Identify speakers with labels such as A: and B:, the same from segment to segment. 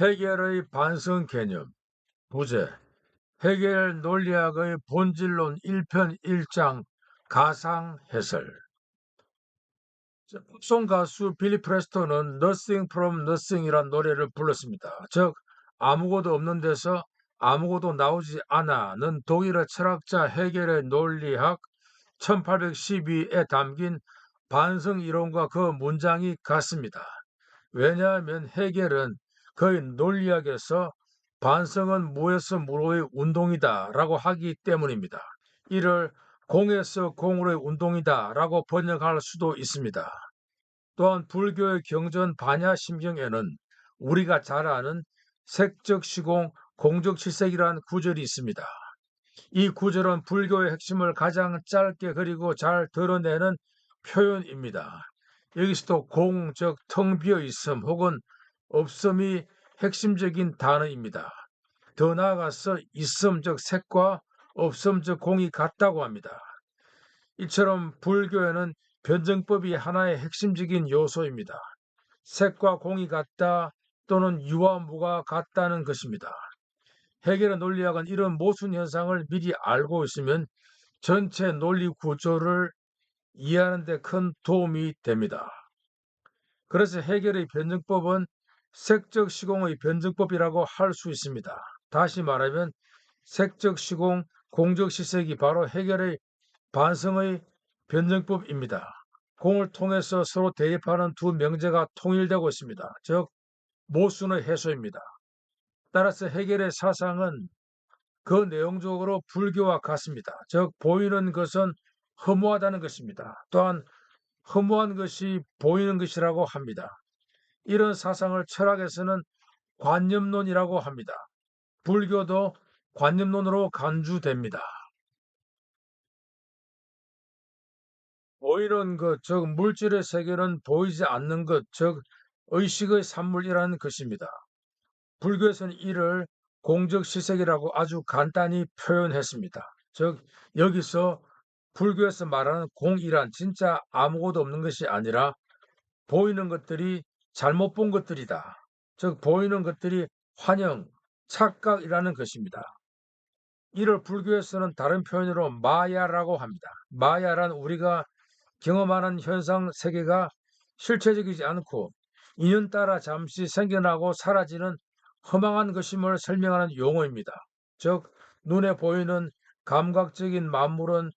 A: 헤겔의 반성 개념. 부제. 헤겔 논리학의 본질론 1편 1장 가상 해설. 팝송 가수 빌리 프레스톤은 Nothing from Nothing이란 노래를 불렀습니다. 즉 아무것도 없는 데서 아무것도 나오지 않아는 독일의 철학자 헤겔의 논리학 1812에 담긴 반성 이론과 그 문장이 같습니다. 왜냐하면 헤겔은 그의 논리학에서 반성은 무에서 무로의 운동이다 라고 하기 때문입니다. 이를 공에서 공으로의 운동이다 라고 번역할 수도 있습니다. 또한 불교의 경전 반야심경에는 우리가 잘 아는 색적 시공, 공적 실색이라는 구절이 있습니다. 이 구절은 불교의 핵심을 가장 짧게 그리고 잘 드러내는 표현입니다. 여기서도 공, 즉 텅 비어 있음 혹은 없음이 핵심적인 단어입니다. 더 나아가서 있음, 즉 색과 없음, 즉 공이 같다고 합니다. 이처럼 불교에는 변증법이 하나의 핵심적인 요소입니다. 색과 공이 같다 또는 유와 무가 같다는 것입니다. 헤겔의 논리학은 이런 모순 현상을 미리 알고 있으면 전체 논리 구조를 이해하는 데 큰 도움이 됩니다. 그래서 헤겔의 변증법은 색적 시공의 변증법이라고 할 수 있습니다. 다시 말하면 색적 시공, 공적 시색이 바로 헤겔의 반성의 변증법입니다. 공을 통해서 서로 대립하는 두 명제가 통일되고 있습니다. 즉 모순의 해소입니다. 따라서 헤겔의 사상은 그 내용적으로 불교와 같습니다. 즉 보이는 것은 허무하다는 것입니다. 또한 허무한 것이 보이는 것이라고 합니다. 이런 사상을 철학에서는 관념론이라고 합니다. 불교도 관념론으로 간주됩니다. 보이는 것, 즉 물질의 세계는 보이지 않는 것, 즉 의식의 산물이라는 것입니다. 불교에서는 이를 공적 시색이라고 아주 간단히 표현했습니다. 즉 여기서 불교에서 말하는 공이란 진짜 아무것도 없는 것이 아니라 보이는 것들이 잘못 본 것들이다. 즉 보이는 것들이 환영, 착각이라는 것입니다. 이를 불교에서는 다른 표현으로 마야라고 합니다. 마야란 우리가 경험하는 현상 세계가 실체적이지 않고 인연 따라 잠시 생겨나고 사라지는 허망한 것임을 설명하는 용어입니다. 즉 눈에 보이는 감각적인 만물은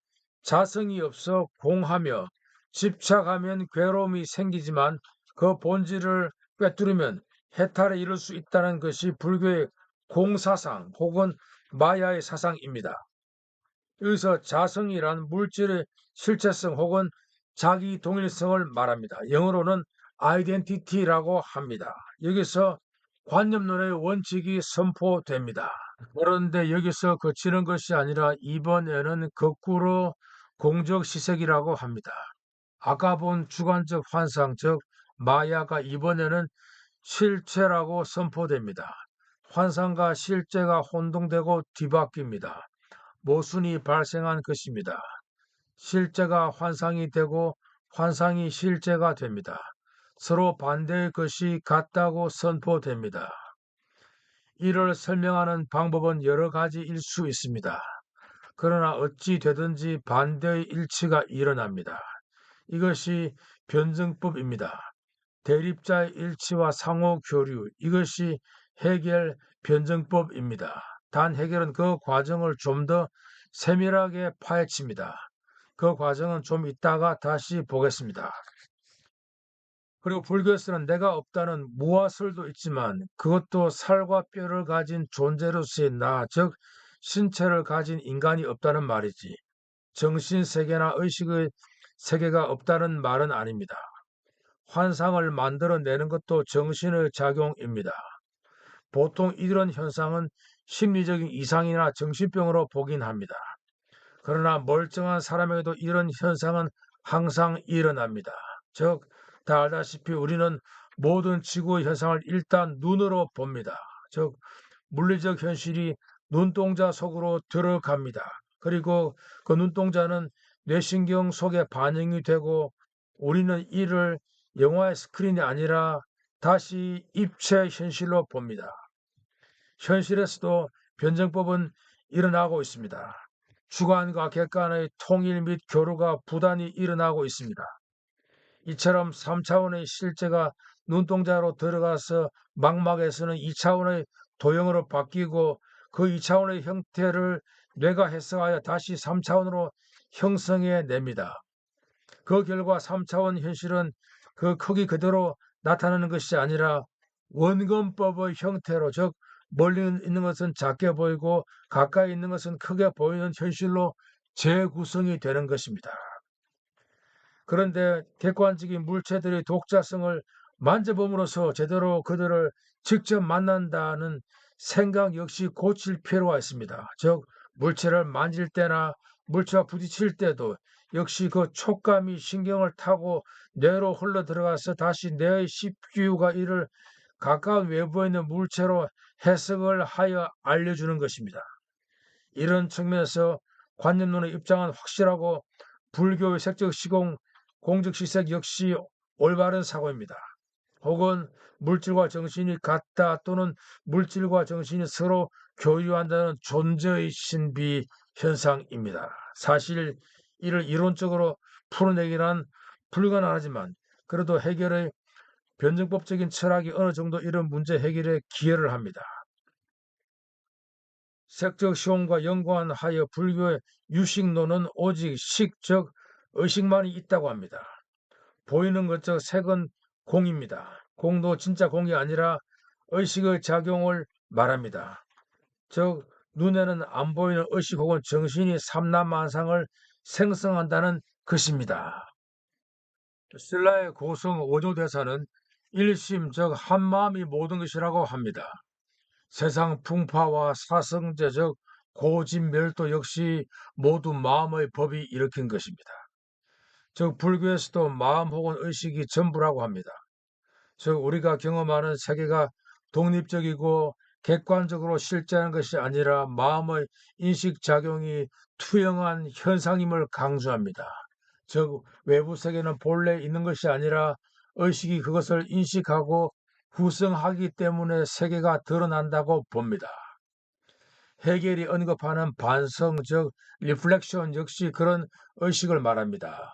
A: 자성이 없어 공하며 집착하면 괴로움이 생기지만 그 본질을 꿰뚫으면 해탈에 이를 수 있다는 것이 불교의 공사상 혹은 마야의 사상입니다. 여기서 자성이란 물질의 실체성 혹은 자기 동일성을 말합니다. 영어로는 아이덴티티라고 합니다. 여기서 관념론의 원칙이 선포됩니다. 그런데 여기서 그치는 것이 아니라 이번에는 거꾸로 공적 시색이라고 합니다. 아까 본 주관적 환상, 즉 마야가 이번에는 실체라고 선포됩니다. 환상과 실제가 혼동되고 뒤바뀝니다. 모순이 발생한 것입니다. 실제가 환상이 되고 환상이 실제가 됩니다. 서로 반대의 것이 같다고 선포됩니다. 이를 설명하는 방법은 여러 가지일 수 있습니다. 그러나 어찌 되든지 반대의 일치가 일어납니다. 이것이 변증법입니다. 대립자의 일치와 상호 교류, 이것이 해결 변증법입니다. 단 해결은 그 과정을 좀 더 세밀하게 파헤칩니다. 그 과정은 좀 이따가 다시 보겠습니다. 그리고 불교에서는 내가 없다는 무아설도 있지만 그것도 살과 뼈를 가진 존재로서의 나, 즉 신체를 가진 인간이 없다는 말이지. 정신세계나 의식의 세계가 없다는 말은 아닙니다. 환상을 만들어내는 것도 정신의 작용입니다. 보통 이런 현상은 심리적인 이상이나 정신병으로 보긴 합니다. 그러나 멀쩡한 사람에게도 이런 현상은 항상 일어납니다. 즉, 다 알다시피 우리는 모든 지구의 현상을 일단 눈으로 봅니다. 즉, 물리적 현실이 눈동자 속으로 들어갑니다. 그리고 그 눈동자는 뇌신경 속에 반영이 되고 우리는 이를 영화의 스크린이 아니라 다시 입체 현실로 봅니다. 현실에서도 변증법은 일어나고 있습니다. 주관과 객관의 통일 및 교류가 부단히 일어나고 있습니다. 이처럼 3차원의 실제가 눈동자로 들어가서 망막에서는 2차원의 도형으로 바뀌고 그 2차원의 형태를 뇌가 해석하여 다시 3차원으로 형성해 냅니다. 그 결과 3차원 현실은 그 크기 그대로 나타나는 것이 아니라 원근법의 형태로, 즉 멀리 있는 것은 작게 보이고 가까이 있는 것은 크게 보이는 현실로 재구성이 되는 것입니다. 그런데 객관적인 물체들의 독자성을 만져봄으로써 제대로 그들을 직접 만난다는 생각 역시 고칠 필요가 있습니다. 즉 물체를 만질 때나 물체와 부딪힐 때도 역시 그 촉감이 신경을 타고 뇌로 흘러 들어가서 다시 뇌의 CPU가 이를 가까운 외부에 있는 물체로 해석을 하여 알려주는 것입니다. 이런 측면에서 관념론의 입장은 확실하고 불교의 색적 시공 공적 시색 역시 올바른 사고입니다. 혹은 물질과 정신이 같다 또는 물질과 정신이 서로 교류한다는 존재의 신비 현상입니다. 사실 이를 이론적으로 풀어내기란 불가능하지만 그래도 해결의 변증법적인 철학이 어느 정도 이런 문제 해결에 기여를 합니다. 색적 시험과 연관하여 불교의 유식론은 오직 식, 즉 의식만이 있다고 합니다. 보이는 것, 즉 색은 공입니다. 공도 진짜 공이 아니라 의식의 작용을 말합니다. 즉 눈에는 안 보이는 의식 혹은 정신이 삼라만상을 생성한다는 것입니다. 신라의 고성 원효대사는 일심, 즉 한마음이 모든 것이라고 합니다. 세상 풍파와 사성제, 즉 고진멸도 역시 모두 마음의 법이 일으킨 것입니다. 즉 불교에서도 마음 혹은 의식이 전부라고 합니다. 즉 우리가 경험하는 세계가 독립적이고 객관적으로 실제하는 것이 아니라 마음의 인식작용이 투영한 현상임을 강조합니다. 즉 외부 세계는 본래 있는 것이 아니라 의식이 그것을 인식하고 구성하기 때문에 세계가 드러난다고 봅니다. 해겔이 언급하는 반성, 즉 리플렉션 역시 그런 의식을 말합니다.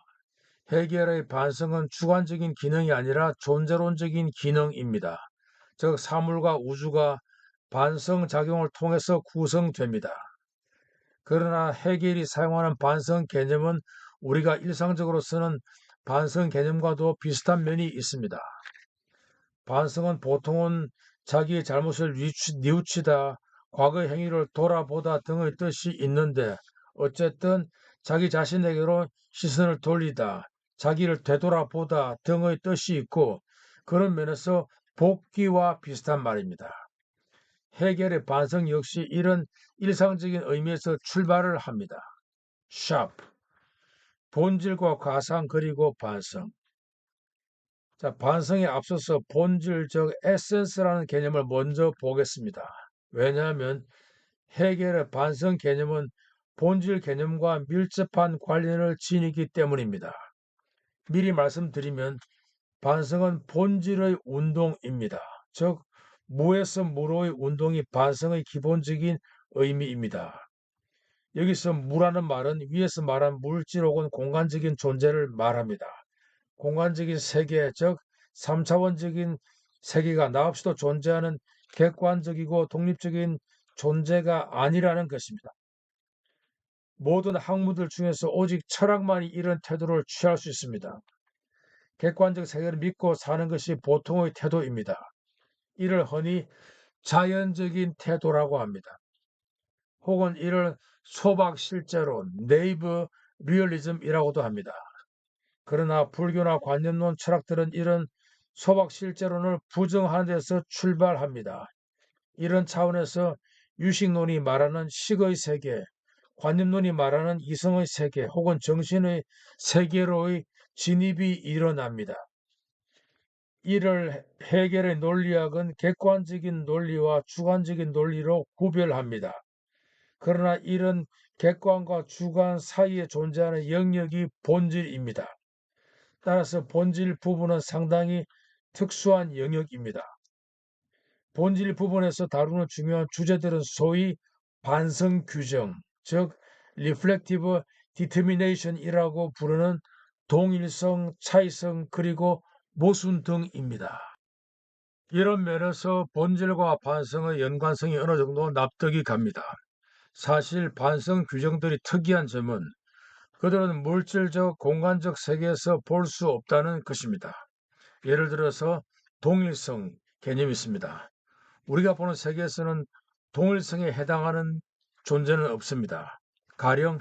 A: 해겔의 반성은 주관적인 기능이 아니라 존재론적인 기능입니다. 즉 사물과 우주가 반성 작용을 통해서 구성됩니다. 그러나 해겔이 사용하는 반성 개념은 우리가 일상적으로 쓰는 반성 개념과도 비슷한 면이 있습니다. 반성은 보통은 자기의 잘못을 뉘우치다, 과거의 행위를 돌아보다 등의 뜻이 있는데 어쨌든 자기 자신에게로 시선을 돌리다, 자기를 되돌아보다 등의 뜻이 있고 그런 면에서 복귀와 비슷한 말입니다. 해겔의 반성 역시 이런 일상적인 의미에서 출발을 합니다. sharp, 본질과 가상 그리고 반성. 자, 반성에 앞서서 본질적 에센스라는 개념을 먼저 보겠습니다. 왜냐하면 해겔의 반성 개념은 본질 개념과 밀접한 관련을 지니기 때문입니다. 미리 말씀드리면 반성은 본질의 운동입니다. 즉 무에서 무로의 운동이 반성의 기본적인 의미입니다. 여기서 무라는 말은 위에서 말한 물질 혹은 공간적인 존재를 말합니다. 공간적인 세계, 즉 3차원적인 세계가 나 없이도 존재하는 객관적이고 독립적인 존재가 아니라는 것입니다. 모든 학문들 중에서 오직 철학만이 이런 태도를 취할 수 있습니다. 객관적 세계를 믿고 사는 것이 보통의 태도입니다. 이를 흔히 자연적인 태도라고 합니다. 혹은 이를 소박실제론, 네이브 리얼리즘이라고도 합니다. 그러나 불교나 관념론 철학들은 이런 소박실제론을 부정하는 데서 출발합니다. 이런 차원에서 유식론이 말하는 식의 세계, 관념론이 말하는 이성의 세계 혹은 정신의 세계로의 진입이 일어납니다. 이를 해겔의 논리학은 객관적인 논리와 주관적인 논리로 구별합니다. 그러나 이런 객관과 주관 사이에 존재하는 영역이 본질입니다. 따라서 본질 부분은 상당히 특수한 영역입니다. 본질 부분에서 다루는 중요한 주제들은 소위 반성 규정, 즉 reflective determination이라고 부르는 동일성, 차이성, 그리고 모순 등입니다. 이런 면에서 본질과 반성의 연관성이 어느 정도 납득이 갑니다. 사실 반성 규정들이 특이한 점은 그들은 물질적, 공간적 세계에서 볼 수 없다는 것입니다. 예를 들어서 동일성 개념이 있습니다. 우리가 보는 세계에서는 동일성에 해당하는 존재는 없습니다. 가령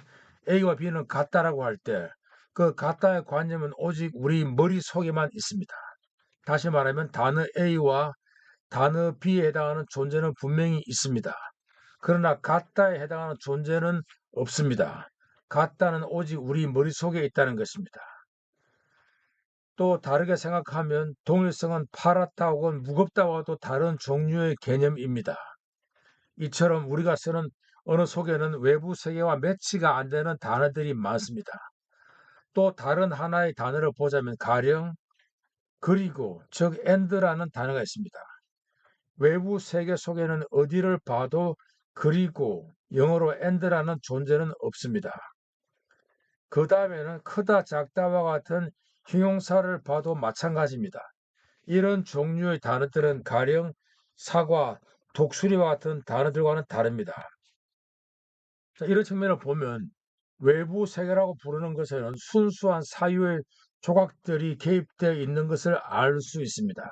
A: A와 B는 같다라고 할 때 그 같다의 관념은 오직 우리 머릿속에만 있습니다. 다시 말하면 단어 A와 단어 B에 해당하는 존재는 분명히 있습니다. 그러나 같다에 해당하는 존재는 없습니다. 같다는 오직 우리 머릿속에 있다는 것입니다. 또 다르게 생각하면 동일성은 파랗다 혹은 무겁다와도 다른 종류의 개념입니다. 이처럼 우리가 쓰는 언어 속에는 외부 세계와 매치가 안 되는 단어들이 많습니다. 또 다른 하나의 단어를 보자면 가령 그리고 즉 and라는 단어가 있습니다. 외부 세계 속에는 어디를 봐도 그리고 영어로 and라는 존재는 없습니다. 그 다음에는 크다, 작다와 같은 형용사를 봐도 마찬가지입니다. 이런 종류의 단어들은 가령 사과, 독수리와 같은 단어들과는 다릅니다. 자, 이런 측면을 보면 외부 세계라고 부르는 것에는 순수한 사유의 조각들이 개입되어 있는 것을 알 수 있습니다.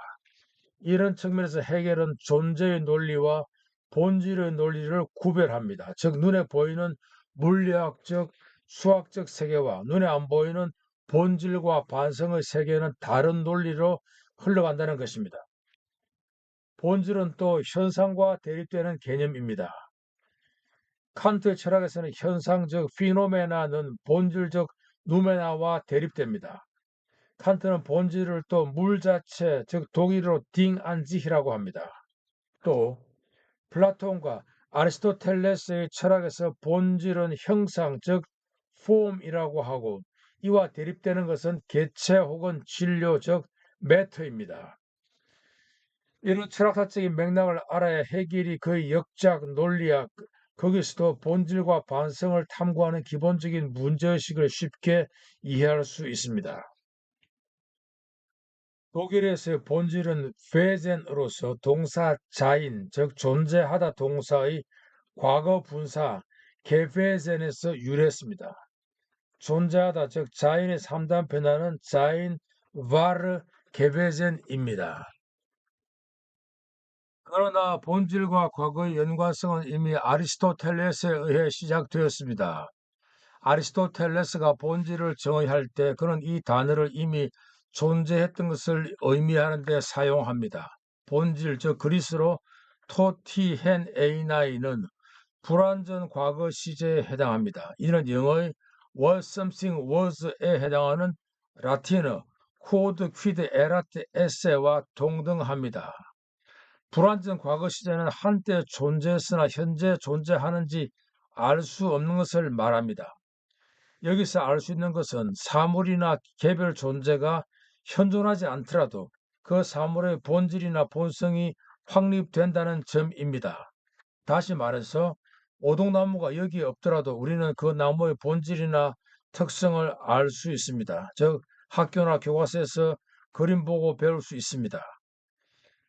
A: 이런 측면에서 해겔은 존재의 논리와 본질의 논리를 구별합니다. 즉 눈에 보이는 물리학적, 수학적 세계와 눈에 안 보이는 본질과 반성의 세계는 다른 논리로 흘러간다는 것입니다. 본질은 또 현상과 대립되는 개념입니다. 칸트의 철학에서는 현상적 피노메나는 본질적 누메나와 대립됩니다. 칸트는 본질을 또 물 자체, 즉 독일어로 딩안지히라고 합니다. 또 플라톤과 아리스토텔레스의 철학에서 본질은 형상, 즉 폼이라고 하고 이와 대립되는 것은 개체 혹은 진료, 즉 매터입니다. 이런 철학사적인 맥락을 알아야 해결이 그의 역작, 논리학, 거기서도 본질과 반성을 탐구하는 기본적인 문제의식을 쉽게 이해할 수 있습니다. 독일에서의 본질은 페젠으로서 동사 자인, 즉 존재하다 동사의 과거 분사 게페젠에서 유래했습니다. 존재하다, 즉 자인의 3단 변화는 자인 바르 게베젠입니다. 그러나 본질과 과거의 연관성은 이미 아리스토텔레스에 의해 시작되었습니다. 아리스토텔레스가 본질을 정의할 때 그는 이 단어를 이미 존재했던 것을 의미하는 데 사용합니다. 본질, 즉 그리스로 토티헨 에이나이는 불완전 과거 시제에 해당합니다. 이는 영어의 was something was에 해당하는 라틴어 quod quid erat esse와 동등합니다. 불완전 과거 시제는 한때 존재했으나 현재 존재하는지 알 수 없는 것을 말합니다. 여기서 알 수 있는 것은 사물이나 개별 존재가 현존하지 않더라도 그 사물의 본질이나 본성이 확립된다는 점입니다. 다시 말해서 오동나무가 여기에 없더라도 우리는 그 나무의 본질이나 특성을 알 수 있습니다. 즉 학교나 교과서에서 그림 보고 배울 수 있습니다.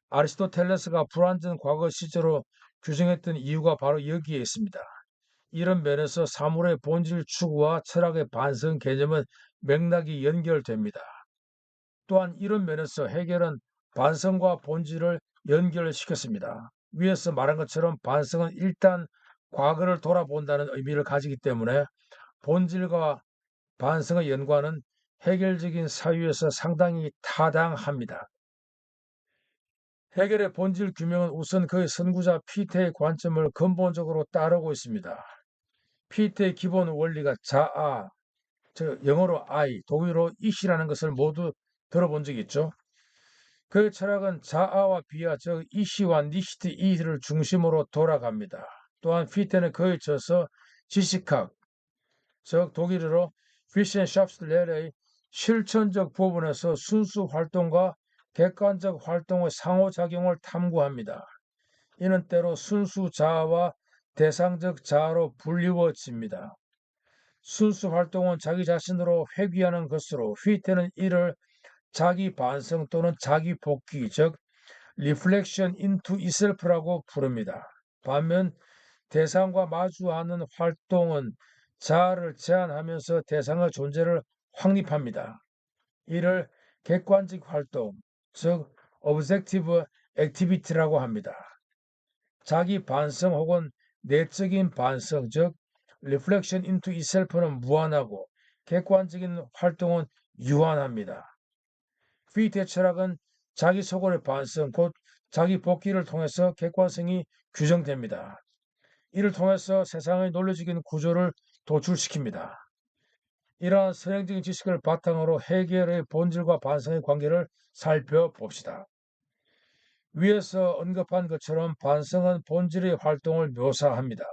A: 아리스토텔레스가 불완전 과거 시제로 규정했던 이유가 바로 여기에 있습니다. 이런 면에서 사물의 본질 추구와 철학의 반성 개념은 맥락이 연결됩니다. 또한 이런 면에서 해겔은 반성과 본질을 연결시켰습니다. 위에서 말한 것처럼 반성은 일단 과거를 돌아본다는 의미를 가지기 때문에 본질과 반성의 연관은 해결적인 사유에서 상당히 타당합니다. 해결의 본질 규명은 우선 그의 선구자 피테의 관점을 근본적으로 따르고 있습니다. 피테의 기본 원리가 자아, 즉 영어로 I, 독일어로 it이라는 것을 모두 들어본 적 있죠? 그의 철학은 자아와 비아, 즉 이시와 니시트 이를 중심으로 돌아갑니다. 또한 피테는 그에 져서 지식학, 즉 독일어로 Wissenschaftslehr의 실천적 부분에서 순수 활동과 객관적 활동의 상호작용을 탐구합니다. 이는 때로 순수 자아와 대상적 자아로 불리워집니다. 순수 활동은 자기 자신으로 회귀하는 것으로 휘테는 이를 자기 반성 또는 자기 복귀, 즉 reflection into itself라고 부릅니다. 반면 대상과 마주하는 활동은 자아를 제한하면서 대상의 존재를 확립합니다. 이를 객관적 활동, 즉 objective activity라고 합니다. 자기 반성 혹은 내적인 반성, 즉 reflection into itself는 무한하고 객관적인 활동은 유한합니다. 휘트의 철학은 자기 속으로의 반성, 곧 자기 복귀를 통해서 객관성이 규정됩니다. 이를 통해서 세상의 논리적인 구조를 도출시킵니다. 이러한 선행적인 지식을 바탕으로 해결의 본질과 반성의 관계를 살펴봅시다. 위에서 언급한 것처럼 반성은 본질의 활동을 묘사합니다.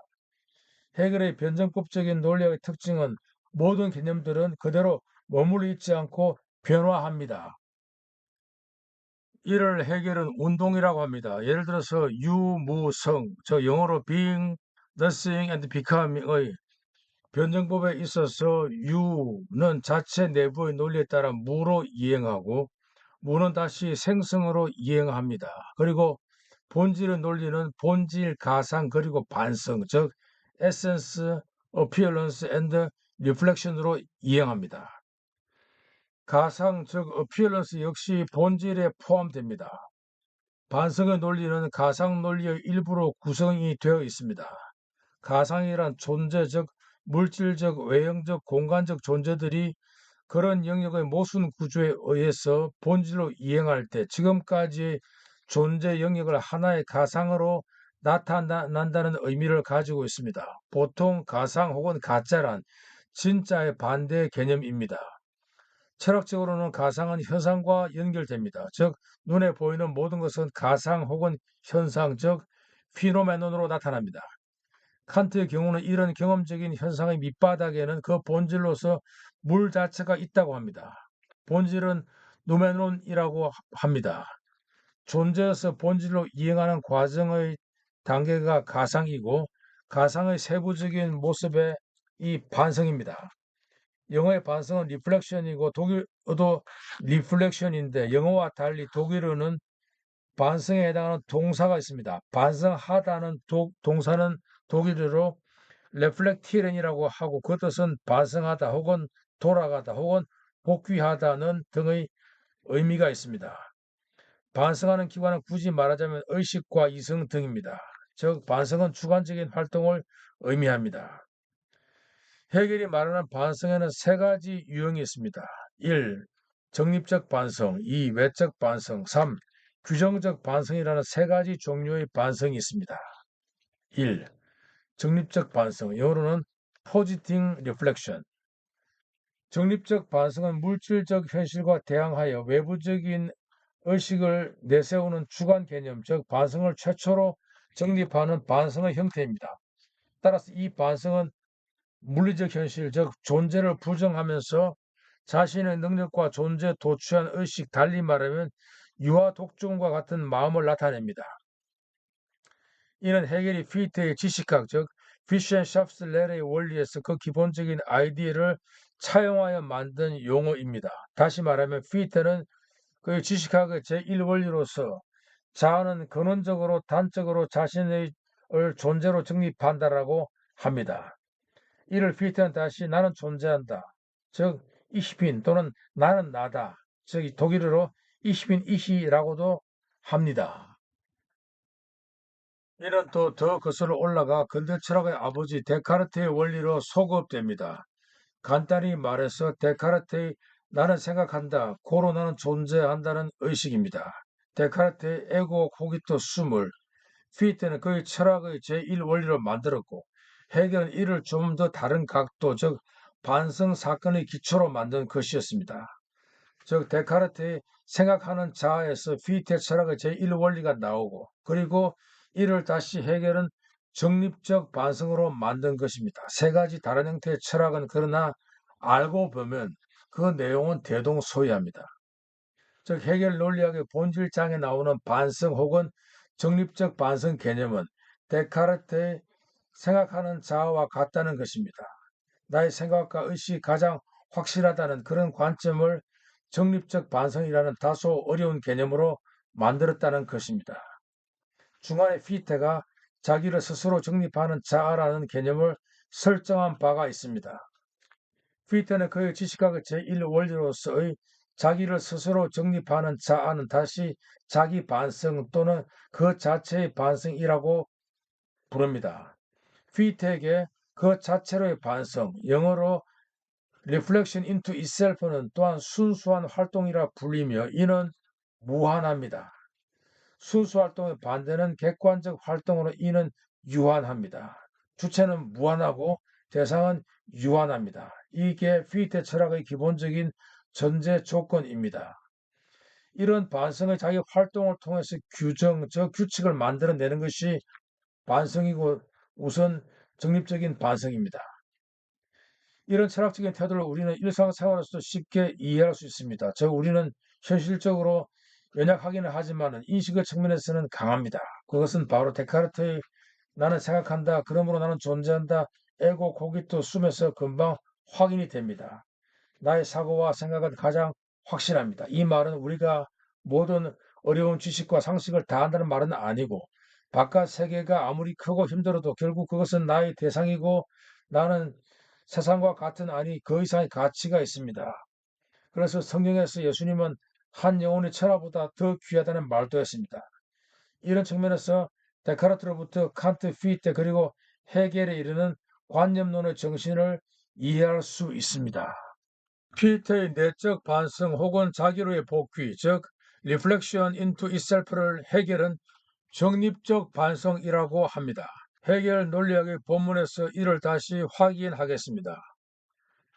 A: 해결의 변증법적인 논리의 특징은 모든 개념들은 그대로 머물러 있지 않고 변화합니다. 이를 해결은 운동이라고 합니다. 예를 들어서 유무성, 저 영어로 being, nothing and becoming의 변증법에 있어서 유는 자체 내부의 논리에 따라 무로 이행하고 무는 다시 생성으로 이행합니다. 그리고 본질의 논리는 본질, 가상, 그리고 반성, 즉 essence, appearance and reflection으로 이행합니다. 가상, 즉 appearance 역시 본질에 포함됩니다. 반성의 논리는 가상 논리의 일부로 구성이 되어 있습니다. 가상이란 존재적, 물질적, 외형적, 공간적 존재들이 그런 영역의 모순 구조에 의해서 본질로 이행할 때 지금까지의 존재 영역을 하나의 가상으로 나타난다는 의미를 가지고 있습니다. 보통 가상 혹은 가짜란 진짜의 반대 개념입니다. 철학적으로는 가상은 현상과 연결됩니다. 즉, 눈에 보이는 모든 것은 가상 혹은 현상적 피노메논으로 나타납니다. 칸트의 경우는 이런 경험적인 현상의 밑바닥에는 그 본질로서 물 자체가 있다고 합니다. 본질은 누메논이라고 합니다. 존재에서 본질로 이행하는 과정의 단계가 가상이고 가상의 세부적인 모습의 이 반성입니다. 영어의 반성은 리플렉션이고 독일어도 리플렉션인데 영어와 달리 독일어는 반성에 해당하는 동사가 있습니다. 반성하다는 동사는 독일어로 레플렉티렌이라고 하고 그 뜻은 반성하다 혹은 돌아가다 혹은 복귀하다는 등의 의미가 있습니다. 반성하는 기관은 굳이 말하자면 의식과 이성 등입니다. 즉 반성은 주관적인 활동을 의미합니다. 해겔이 말하는 반성에는 세 가지 유형이 있습니다. 1. 정립적 반성, 2. 외적 반성, 3. 규정적 반성이라는 세 가지 종류의 반성이 있습니다. 1. 정립적 반성, 영어로는 Positing Reflection. 정립적 반성은 물질적 현실과 대항하여 외부적인 의식을 내세우는 주관 개념, 즉 반성을 최초로 정립하는 반성의 형태입니다. 따라서 이 반성은 물리적 현실, 즉 존재를 부정하면서 자신의 능력과 존재에 도취한 의식, 달리 말하면 유아 독존과 같은 마음을 나타냅니다. 이는 해겔이 피트의 지식학, 즉 피션샤프스레르의 원리에서 그 기본적인 아이디어를 차용하여 만든 용어입니다. 다시 말하면 피트는 그 지식학의 제1원리로서 자아는 근원적으로 단적으로 자신의 존재로 정립한다라고 합니다. 이를 피트는 다시 나는 존재한다, 즉 이시핀 또는 나는 나다, 즉 독일어로 이시핀 이시라고도 합니다. 이는 또 더 거슬러 올라가 근대 철학의 아버지 데카르트의 원리로 소급됩니다. 간단히 말해서 데카르트의 나는 생각한다, 고로 나는 존재한다는 의식입니다. 데카르트의 에고 코기토 숨을 피테는 그의 철학의 제1원리로 만들었고 해겔은 이를 좀 더 다른 각도, 즉 반성 사건의 기초로 만든 것이었습니다. 즉 데카르트의 생각하는 자아에서 피테 철학의 제1원리가 나오고 그리고 이를 다시 해겔은 정립적 반성으로 만든 것입니다. 세 가지 다른 형태의 철학은 그러나 알고 보면 그 내용은 대동소이합니다. 즉 해겔 논리학의 본질장에 나오는 반성 혹은 정립적 반성 개념은 데카르트의 생각하는 자아와 같다는 것입니다. 나의 생각과 의식이 가장 확실하다는 그런 관점을 정립적 반성이라는 다소 어려운 개념으로 만들었다는 것입니다. 중간에 피테가 자기를 스스로 정립하는 자아라는 개념을 설정한 바가 있습니다. 피테는 그의 지식학의 제1원리로서의 자기를 스스로 정립하는 자아는 다시 자기 반성 또는 그 자체의 반성이라고 부릅니다. 피테에게 그 자체로의 반성, 영어로 reflection into itself는 또한 순수한 활동이라 불리며 이는 무한합니다. 순수 활동의 반대는 객관적 활동으로 이는 유한합니다. 주체는 무한하고 대상은 유한합니다. 이게 피테 철학의 기본적인 전제 조건입니다. 이런 반성의 자기 활동을 통해서 규정, 저 규칙을 만들어내는 것이 반성이고 우선 정립적인 반성입니다. 이런 철학적인 태도를 우리는 일상생활에서도 쉽게 이해할 수 있습니다. 즉 우리는 현실적으로 연약하기는 하지만 인식의 측면에서는 강합니다. 그것은 바로 데카르트의 나는 생각한다, 그러므로 나는 존재한다, 에고 코기토 숨에서 금방 확인이 됩니다. 나의 사고와 생각은 가장 확실합니다. 이 말은 우리가 모든 어려운 지식과 상식을 다 한다는 말은 아니고 바깥 세계가 아무리 크고 힘들어도 결국 그것은 나의 대상이고 나는 세상과 같은 아니 그 이상의 가치가 있습니다. 그래서 성경에서 예수님은 한 영혼의 천하보다 더 귀하다는 말도 했습니다. 이런 측면에서 데카르트로부터 칸트, 피테 그리고 헤겔에 이르는 관념론의 정신을 이해할 수 있습니다. 피테의 내적 반성 혹은 자기로의 복귀, 즉 reflection into itself를 헤겔은 정립적 반성이라고 합니다. 헤겔 논리학의 본문에서 이를 다시 확인하겠습니다.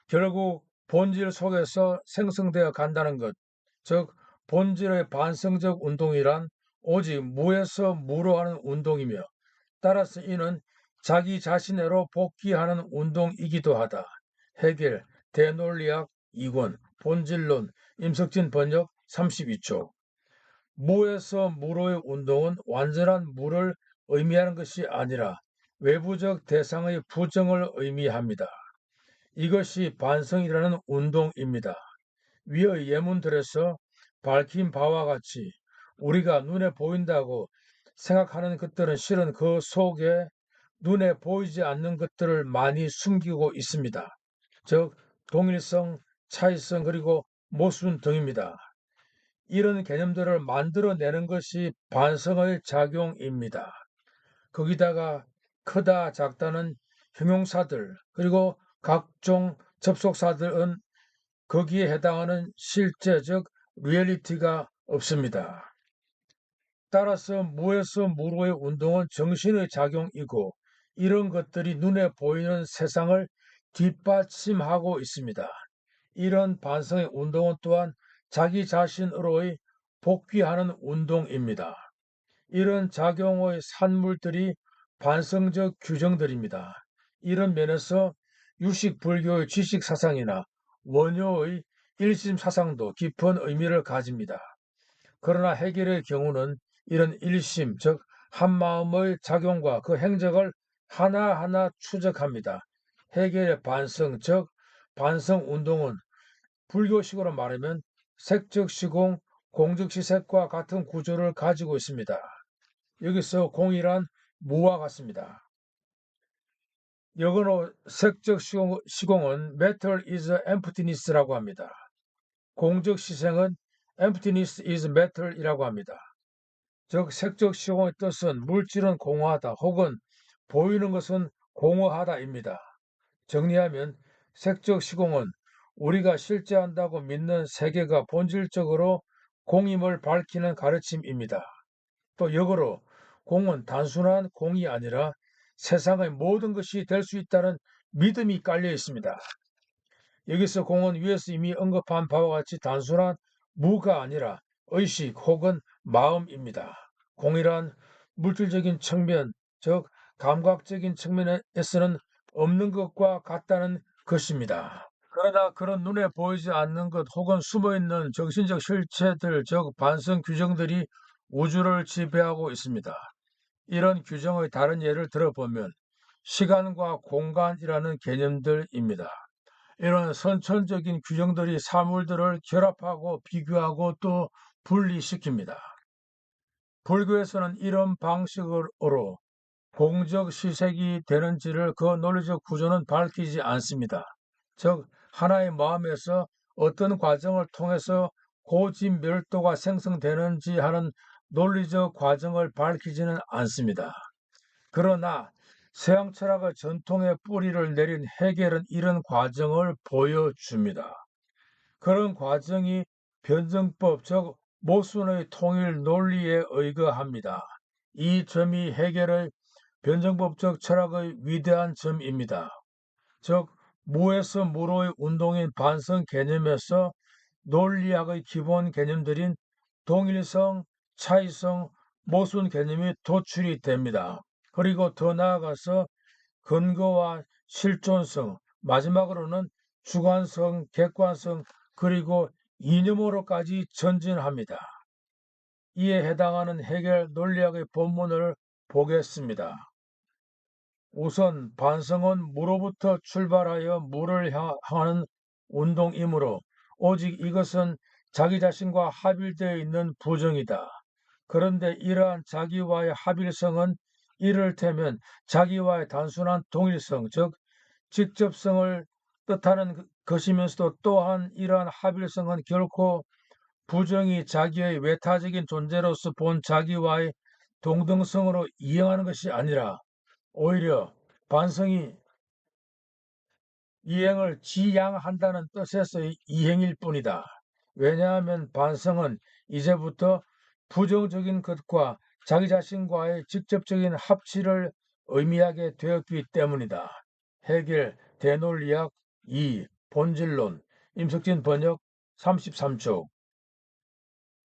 A: 결국 본질 속에서 생성되어 간다는 것, 즉 본질의 반성적 운동이란 오직 무에서 무로 하는 운동이며 따라서 이는 자기 자신으로 복귀하는 운동이기도 하다. 헤겔, 대논리학 2권, 본질론, 임석진 번역 32쪽. 무에서 무로의 운동은 완전한 무를 의미하는 것이 아니라 외부적 대상의 부정을 의미합니다. 이것이 반성이라는 운동입니다. 위의 예문들에서 밝힌 바와 같이 우리가 눈에 보인다고 생각하는 것들은 실은 그 속에 눈에 보이지 않는 것들을 많이 숨기고 있습니다. 즉, 동일성, 차이성, 그리고 모순 등입니다. 이런 개념들을 만들어내는 것이 반성의 작용입니다. 거기다가 크다, 작다는 형용사들, 그리고 각종 접속사들은 거기에 해당하는 실제적 리얼리티가 없습니다. 따라서 무에서 무로의 운동은 정신의 작용이고 이런 것들이 눈에 보이는 세상을 뒷받침하고 있습니다. 이런 반성의 운동은 또한 자기 자신으로의 복귀하는 운동입니다. 이런 작용의 산물들이 반성적 규정들입니다. 이런 면에서 유식 불교의 지식 사상이나 원효의 일심 사상도 깊은 의미를 가집니다. 그러나 해결의 경우는 이런 일심, 즉 한마음의 작용과 그 행적을 하나하나 추적합니다. 해결의 반성, 즉 반성 운동은 불교식으로 말하면 색적 시공, 공적 시색과 같은 구조를 가지고 있습니다. 여기서 공이란 무와 같습니다. 영어로 색적 시공은 matter is emptiness라고 합니다. 공적 시생은 emptiness is matter이라고 합니다. 즉 색적 시공의 뜻은 물질은 공허하다 혹은 보이는 것은 공허하다입니다. 정리하면 색적 시공은 우리가 실제 한다고 믿는 세계가 본질적으로 공임을 밝히는 가르침입니다. 또 역으로 공은 단순한 공이 아니라 세상의 모든 것이 될 수 있다는 믿음이 깔려 있습니다. 여기서 공은 위에서 이미 언급한 바와 같이 단순한 무가 아니라 의식 혹은 마음입니다. 공이란 물질적인 측면, 즉 감각적인 측면에서는 없는 것과 같다는 것입니다. 그러나 그런 눈에 보이지 않는 것 혹은 숨어있는 정신적 실체들, 즉 반성 규정들이 우주를 지배하고 있습니다. 이런 규정의 다른 예를 들어보면 시간과 공간이라는 개념들입니다. 이런 선천적인 규정들이 사물들을 결합하고 비교하고 또 분리시킵니다. 불교에서는 이런 방식으로 공적 시색이 되는지를 그 논리적 구조는 밝히지 않습니다. 즉, 하나의 마음에서 어떤 과정을 통해서 고진멸도가 생성되는지 하는 논리적 과정을 밝히지는 않습니다. 그러나 서양 철학의 전통의 뿌리를 내린 해겔은 이런 과정을 보여줍니다. 그런 과정이 변증법, 즉 모순의 통일 논리에 의거합니다. 이 점이 해겔의 변증법적 철학의 위대한 점입니다. 즉 무에서 무로의 운동인 반성 개념에서 논리학의 기본 개념들인 동일성, 차이성, 모순 개념이 도출이 됩니다. 그리고 더 나아가서 근거와 실존성, 마지막으로는 주관성, 객관성, 그리고 이념으로까지 전진합니다. 이에 해당하는 해결 논리학의 본문을 보겠습니다. 우선 반성은 무로부터 출발하여 무를 향하는 운동이므로 오직 이것은 자기 자신과 합일되어 있는 부정이다. 그런데 이러한 자기와의 합일성은 이를테면 자기와의 단순한 동일성, 즉 직접성을 뜻하는 것이면서도 또한 이러한 합일성은 결코 부정이 자기의 외타적인 존재로서 본 자기와의 동등성으로 이행하는 것이 아니라 오히려 반성이 이행을 지양한다는 뜻에서의 이행일 뿐이다. 왜냐하면 반성은 이제부터 부정적인 것과 자기 자신과의 직접적인 합치를 의미하게 되었기 때문이다. 해겔 대논리학 2 본질론 임석진 번역 33쪽.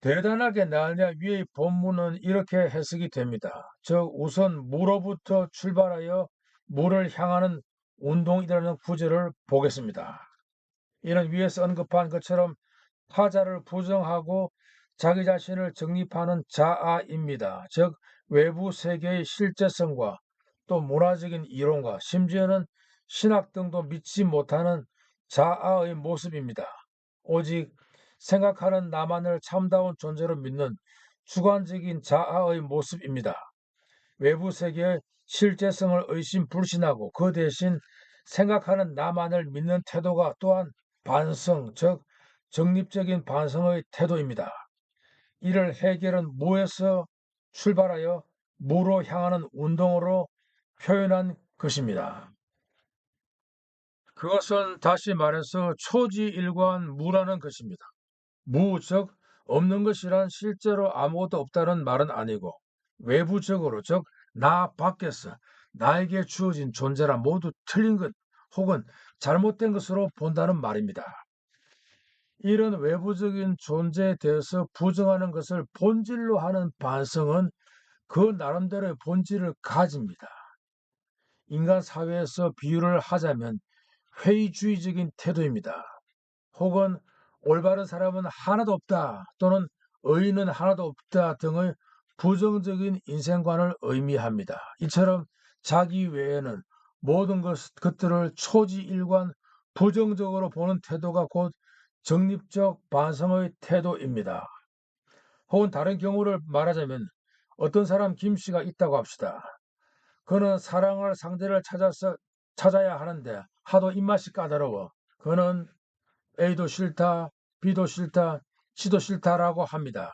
A: 대단하게 날냐 위의 본문은 이렇게 해석이 됩니다. 즉 우선 무로부터 출발하여 무를 향하는 운동이라는 구절을 보겠습니다. 이는 위에서 언급한 것처럼 타자를 부정하고 자기 자신을 정립하는 자아입니다. 즉 외부 세계의 실제성과 또 문화적인 이론과 심지어는 신학 등도 믿지 못하는 자아의 모습입니다. 오직 생각하는 나만을 참다운 존재로 믿는 주관적인 자아의 모습입니다. 외부 세계의 실제성을 의심불신하고 그 대신 생각하는 나만을 믿는 태도가 또한 반성, 즉 정립적인 반성의 태도입니다. 이를 해결은 무에서 출발하여 무로 향하는 운동으로 표현한 것입니다. 그것은 다시 말해서 초지일관 무라는 것입니다. 무, 즉 없는 것이란 실제로 아무것도 없다는 말은 아니고 외부적으로, 즉 나 밖에서 나에게 주어진 존재라 모두 틀린 것 혹은 잘못된 것으로 본다는 말입니다. 이런 외부적인 존재에 대해서 부정하는 것을 본질로 하는 반성은 그 나름대로의 본질을 가집니다. 인간 사회에서 비유를 하자면 회의주의적인 태도입니다. 혹은 올바른 사람은 하나도 없다 또는 의인은 하나도 없다 등의 부정적인 인생관을 의미합니다. 이처럼 자기 외에는 모든 것들을 초지일관 부정적으로 보는 태도가 곧 정립적 반성의 태도입니다. 혹은 다른 경우를 말하자면 어떤 사람 김씨가 있다고 합시다. 그는 사랑할 상대를 찾아야 하는데 하도 입맛이 까다로워. 그는 A도 싫다, B도 싫다, C도 싫다라고 합니다.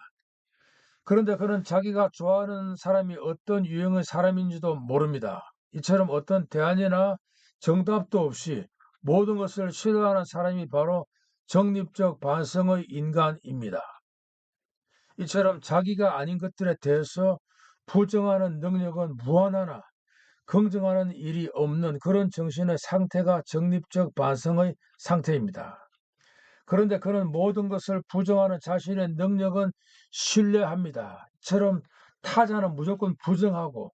A: 그런데 그는 자기가 좋아하는 사람이 어떤 유형의 사람인지도 모릅니다. 이처럼 어떤 대안이나 정답도 없이 모든 것을 싫어하는 사람이 바로 정립적 반성의 인간입니다. 이처럼 자기가 아닌 것들에 대해서 부정하는 능력은 무한하나 긍정하는 일이 없는 그런 정신의 상태가 정립적 반성의 상태입니다. 그런데 그는 모든 것을 부정하는 자신의 능력은 신뢰합니다. 처럼 타자는 무조건 부정하고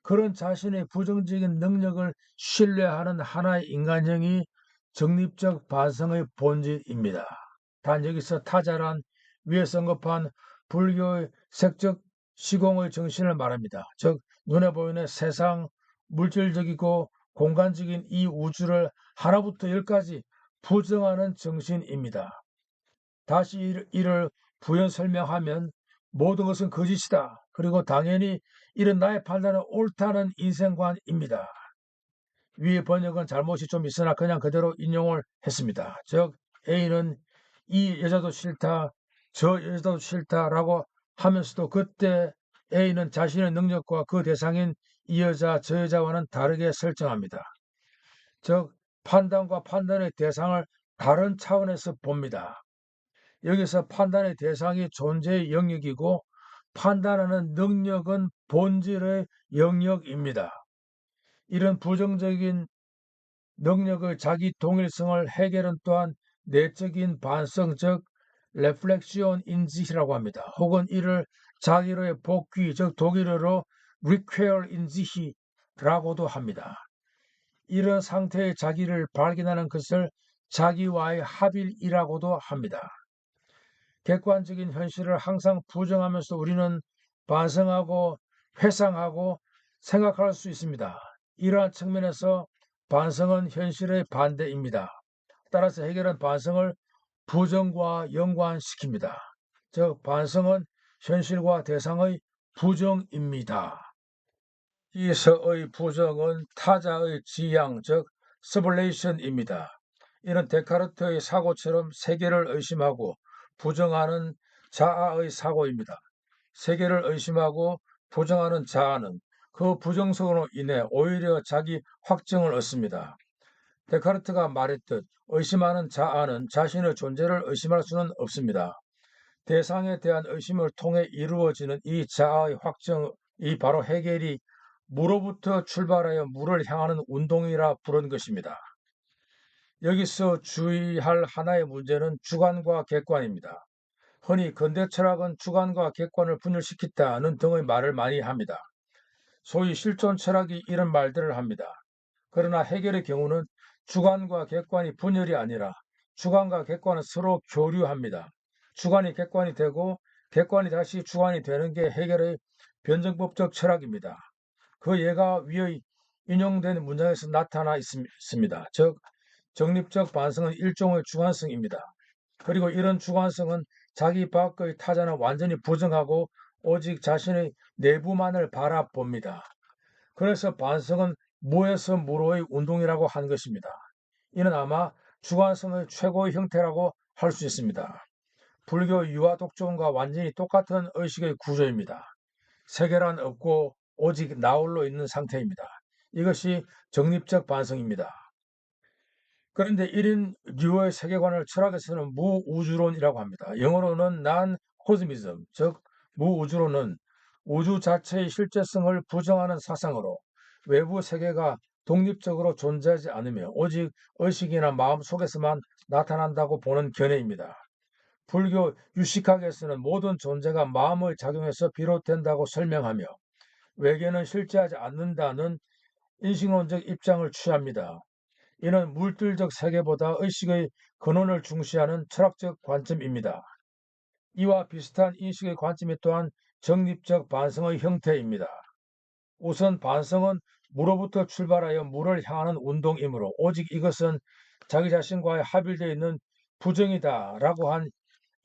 A: 그런 자신의 부정적인 능력을 신뢰하는 하나의 인간형이 정립적 반성의 본질입니다. 단 여기서 타자란 위에서 언급한 불교의 색적 시공의 정신을 말합니다. 즉 눈에 보이는 세상, 물질적이고 공간적인 이 우주를 하나부터 열까지 부정하는 정신입니다. 다시 이를 부연 설명하면 모든 것은 거짓이다. 그리고 당연히 이런 나의 판단은 옳다는 인생관입니다. 위의 번역은 잘못이 좀 있으나 그냥 그대로 인용을 했습니다. 즉 A는 이 여자도 싫다, 저 여자도 싫다라고 하면서도 그때 A는 자신의 능력과 그 대상인 이 여자, 저 여자와는 다르게 설정합니다. 즉 판단과 판단의 대상을 다른 차원에서 봅니다. 여기서 판단의 대상이 존재의 영역이고 판단하는 능력은 본질의 영역입니다. 이런 부정적인 능력의 자기 동일성을 해결은 또한 내적인 반성, 즉 reflection 인지라고 합니다. 혹은 이를 자기로의 복귀, 즉 독일어로 require 인지라고도 합니다. 이런 상태의 자기를 발견하는 것을 자기와의 합일이라고도 합니다. 객관적인 현실을 항상 부정하면서 우리는 반성하고 회상하고 생각할 수 있습니다. 이러한 측면에서 반성은 현실의 반대입니다. 따라서 해결은 반성을 부정과 연관시킵니다. 즉 반성은 현실과 대상의 부정입니다. 이서의 부정은 타자의 지향, 즉 서블레이션입니다. 이는 데카르트의 사고처럼 세계를 의심하고 부정하는 자아의 사고입니다. 세계를 의심하고 부정하는 자아는 그 부정성으로 인해 오히려 자기 확증을 얻습니다. 데카르트가 말했듯 의심하는 자아는 자신의 존재를 의심할 수는 없습니다. 대상에 대한 의심을 통해 이루어지는 이 자아의 확정이 바로 해겔이 무로부터 출발하여 무를 향하는 운동이라 부른 것입니다. 여기서 주의할 하나의 문제는 주관과 객관입니다. 흔히 근대 철학은 주관과 객관을 분열시켰다는 등의 말을 많이 합니다. 소위 실존 철학이 이런 말들을 합니다. 그러나 해결의 경우는 주관과 객관이 분열이 아니라 주관과 객관은 서로 교류합니다. 주관이 객관이 되고 객관이 다시 주관이 되는 게 해결의 변증법적 철학입니다. 그 예가 위의 인용된 문장에서 나타나 있습니다. 즉 정립적 반성은 일종의 주관성입니다. 그리고 이런 주관성은 자기 밖의 타자는 완전히 부정하고 오직 자신의 내부만을 바라봅니다. 그래서 반성은 무에서 무로의 운동이라고 한 것입니다. 이는 아마 주관성의 최고의 형태라고 할 수 있습니다. 불교 유아 독존과 완전히 똑같은 의식의 구조입니다. 세계란 없고 오직 나홀로 있는 상태입니다. 이것이 정립적 반성입니다. 그런데 1인 류의 세계관을 철학에서는 무우주론이라고 합니다. 영어로는 non-cosmism, 즉 무우주론은 우주 자체의 실제성을 부정하는 사상으로 외부 세계가 독립적으로 존재하지 않으며 오직 의식이나 마음 속에서만 나타난다고 보는 견해입니다. 불교 유식학에서는 모든 존재가 마음의 작용에서 비롯된다고 설명하며 외계는 실제하지 않는다는 인식론적 입장을 취합니다. 이는 물질적 세계보다 의식의 근원을 중시하는 철학적 관점입니다. 이와 비슷한 인식의 관점이 또한 정립적 반성의 형태입니다. 우선 반성은 무로부터 출발하여 무를 향하는 운동이므로 오직 이것은 자기 자신과의 합일되어 있는 부정이다라고 한